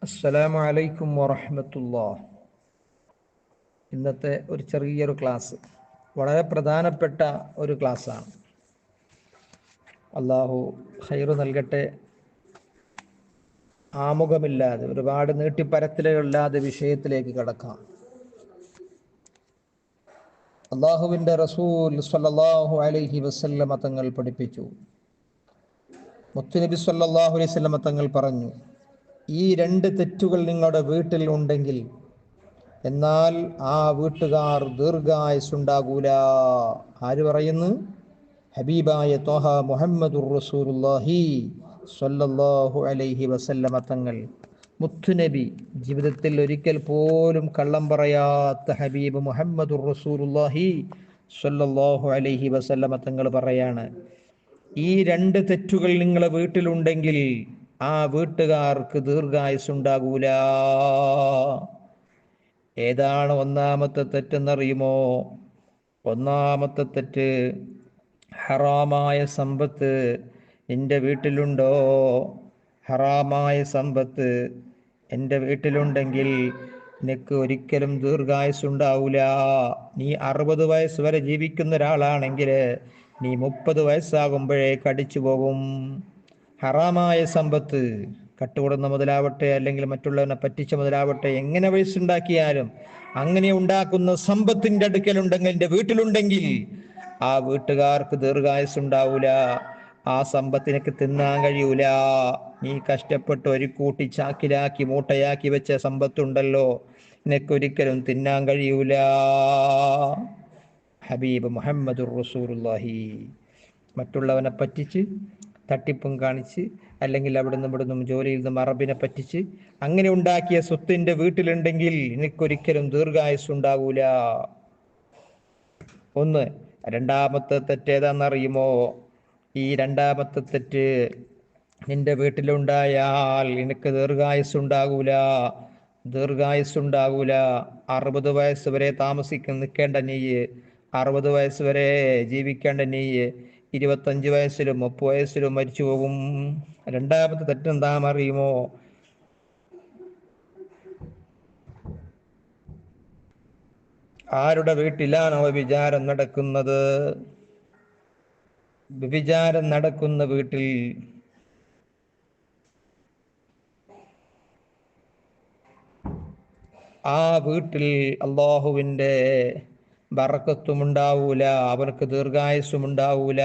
അസ്സലാമു അലൈക്കും വറഹ്മത്തുള്ളാഹ്. ഇന്നത്തെ ഒരു ചെറിയൊരു ക്ലാസ് വളരെ പ്രധാനപ്പെട്ട ഒരു ക്ലാസ്സാണ്. അള്ളാഹു ഖൈറ് നൽകട്ടെ. ആമുഖമില്ലാതെ ഒരുപാട് നീട്ടിപ്പരത്തലുകളില്ലാതെ വിഷയത്തിലേക്ക് കടക്കാം. അള്ളാഹുവിൻ്റെ റസൂൽ സ്വല്ലല്ലാഹു അലൈഹി വസല്ലമ തങ്ങൾ പഠിപ്പിച്ചു, മുത്തുനബി സ്വല്ലല്ലാഹു അലൈഹി വസല്ലമ തങ്ങൾ പറഞ്ഞു, ഈ രണ്ട് തെറ്റുകൾ നിങ്ങളുടെ വീട്ടിൽ ഉണ്ടെങ്കിൽ എന്നാൽ ആ വീട്ടുകാർ ദീർഘായുസ്സുണ്ടാകൂല. ആര് പറയുന്നു? ഹബീബായ ത്വഹ മുഹമ്മദുർ റസൂലുള്ളാഹി സ്വല്ലല്ലാഹു അലൈഹി വസല്ലമ തങ്ങൾ, മുത്തുനബി, ജീവിതത്തിൽ ഒരിക്കൽ പോലും കള്ളം പറയാത്ത ഹബീബ് മുഹമ്മദുർ റസൂലുള്ളാഹി സ്വല്ലല്ലാഹു അലൈഹി വസല്ലമ തങ്ങൾ പറയാണ്, ഈ രണ്ട് തെറ്റുകൾ നിങ്ങളെ വീട്ടിലുണ്ടെങ്കിൽ ആ വീട്ടുകാർക്ക് ദീർഘായുസ്സുണ്ടാകൂല. ഏതാണ് ഒന്നാമത്തെ തെറ്റെന്നറിയുമോ? ഒന്നാമത്തെ തെറ്റ്, ഹറാമായ സമ്പത്ത് എൻ്റെ വീട്ടിലുണ്ടോ? ഹറാമായ സമ്പത്ത് എൻ്റെ വീട്ടിലുണ്ടെങ്കിൽ നിനക്ക് ഒരിക്കലും ദീർഘായുസ്സുണ്ടാവില്ല. നീ 60 വയസ്സ് വരെ ജീവിക്കുന്ന ഒരാളാണെങ്കിൽ നീ 30 വയസ്സാകുമ്പോഴേ കടിച്ചു പോകും. ഹറാമായ സമ്പത്ത്, കട്ടുകൊടുന്ന മുതലാവട്ടെ അല്ലെങ്കിൽ മറ്റുള്ളവനെ പറ്റിച്ച മുതലാവട്ടെ, എങ്ങനെ വയസ്സുണ്ടാക്കിയാലും അങ്ങനെ ഉണ്ടാക്കുന്ന സമ്പത്തിൻ്റെ അടുക്കലുണ്ടെങ്കിൽ, എൻ്റെ വീട്ടിലുണ്ടെങ്കിൽ ആ വീട്ടുകാർക്ക് ദീർഘായുസ്സുണ്ടാവൂല. ആ സമ്പത്തിനൊക്കെ തിന്നാൻ കഴിയൂല. നീ കഷ്ടപ്പെട്ട് ഒരു കൂട്ടി ചാക്കിലാക്കി മൂട്ടയാക്കി വെച്ച സമ്പത്തുണ്ടല്ലോ, നിനക്കൊരിക്കലും തിന്നാൻ കഴിയൂല. ഹബീബ് മുഹമ്മദുർ റസൂലുള്ളാഹി. മറ്റുള്ളവനെ പറ്റിച്ച് തട്ടിപ്പും കാണിച്ച് അല്ലെങ്കിൽ അവിടുന്ന് ഇവിടുന്നും ജോലിയിൽ നിന്നും അറബിനെ പറ്റിച്ച് അങ്ങനെ ഉണ്ടാക്കിയ സ്വത്തിൻ്റെ വീട്ടിലുണ്ടെങ്കിൽ നിനക്കൊരിക്കലും ദീർഘായുസ്സുണ്ടാകൂല. ഒന്ന്. രണ്ടാമത്തെ തെറ്റ് ഏതാണെന്നറിയുമോ? ഈ രണ്ടാമത്തെ തെറ്റ്, നിന്റെ വീട്ടിലുണ്ടായാൽ നിനക്ക് ദീർഘായുസ്സുണ്ടാകൂല. 60 വയസ്സ് വരെ നിൽക്കേണ്ട നീ, 60 വയസ്സ് വരെ ജീവിക്കേണ്ട നീ 25 വയസ്സിലും 30 വയസ്സിലും മരിച്ചു പോകും. രണ്ടാമത്തെ തെറ്റെന്താണെന്നറിയുമോ? ആരുടെ വീട്ടിലാണോ വ്യഭിചാരം നടക്കുന്നത്? വ്യഭിചാരം നടക്കുന്ന വീട്ടിൽ ആ വീട്ടിൽ അള്ളാഹുവിൻ്റെ ബറക്കത്തും ഉണ്ടാവൂല, അവർക്ക് ദീർഘായുസ്സും ഉണ്ടാവൂല.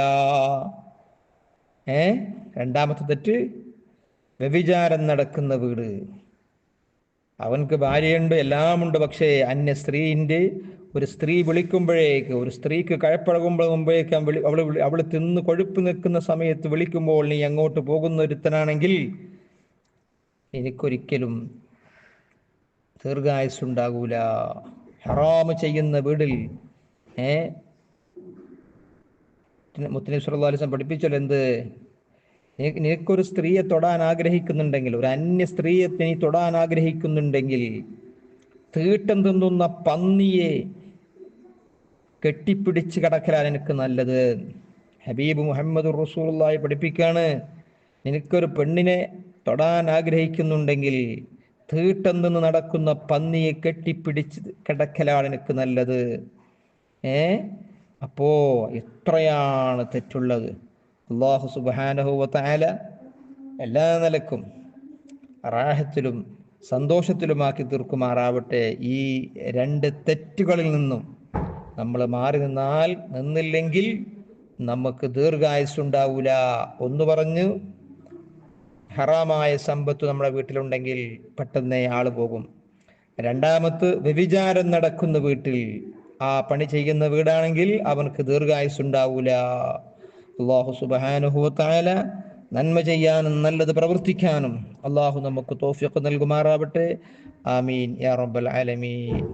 രണ്ടാമത്തെ തെറ്റ്, വ്യഭിചാരം നടക്കുന്ന വീട്. അവൻക്ക് ഭാര്യയുണ്ട്, എല്ലാമുണ്ട്, പക്ഷേ അന്യ ഒരു സ്ത്രീ വിളിക്കുമ്പോഴേക്ക്, ഒരു സ്ത്രീക്ക് മുമ്പേക്ക് അവൾ തിന്ന് കൊഴുപ്പ് നിൽക്കുന്ന സമയത്ത് വിളിക്കുമ്പോൾ നീ അങ്ങോട്ട് പോകുന്ന ഒരുത്തനാണെങ്കിൽ എനിക്കൊരിക്കലും ദീർഘായുസ്സുണ്ടാകൂല. ഹറാമ് ചെയ്യുന്ന വീടിൽ മുത്തനബി സല്ലല്ലാഹു അലൈഹി വസല്ലം പഠിപ്പിച്ചല്ലോ, എന്ത്? നിനക്കൊരു സ്ത്രീയെ തൊടാൻ ആഗ്രഹിക്കുന്നുണ്ടെങ്കിൽ, ഒരു അന്യ സ്ത്രീയെ നീ തൊടാൻ ആഗ്രഹിക്കുന്നുണ്ടെങ്കിൽ, തീട്ടം തിന്നുന്ന പന്നിയെ കെട്ടിപ്പിടിച്ച് കിടക്കലാണ് എനിക്ക് നല്ലത്. ഹബീബ് മുഹമ്മദ് റസൂലുള്ളാഹി പഠിപ്പിക്കാണ്, നിനക്കൊരു പെണ്ണിനെ തൊടാൻ ആഗ്രഹിക്കുന്നുണ്ടെങ്കിൽ തീട്ടം നിന്ന് നടക്കുന്ന പന്നിയെ കെട്ടിപ്പിടിച്ച് കിടക്കലാണ് എനിക്ക് നല്ലത്. അപ്പോ എത്രയാണ് തെറ്റുള്ളത്! അല്ലാഹു സുബ്ഹാനഹു വ തആല എല്ലാ നിലക്കും റാഹത്തിലും സന്തോഷത്തിലുമാക്കി തീർക്കുമാറാവട്ടെ. ഈ രണ്ട് തെറ്റുകളിൽ നിന്നും നമ്മൾ മാറി നിന്നില്ലെങ്കിൽ നമുക്ക് ദീർഘായുസ്സുണ്ടാവൂല. ഒന്ന് പറഞ്ഞു, ഹറാമായ സമ്പത്ത് നമ്മുടെ വീട്ടിലുണ്ടെങ്കിൽ പെട്ടെന്ന് ആള് പോകും. രണ്ടാമത്, വ്യഭിചാരം നടക്കുന്ന വീട്ടിൽ, ആ പണി ചെയ്യുന്ന വീടാണെങ്കിൽ അവർക്ക് ദീർഘായുസ്സുണ്ടാവൂല. അല്ലാഹു സുബ്ഹാനഹു വ തആല നന്മ ചെയ്യാനും നല്ലത് പ്രവർത്തിക്കാനും അല്ലാഹു നമുക്ക് തൗഫീഖ് നൽകുമാറാവട്ടെ. ആമീൻ യാ റബ്ബൽ ആലമീൻ.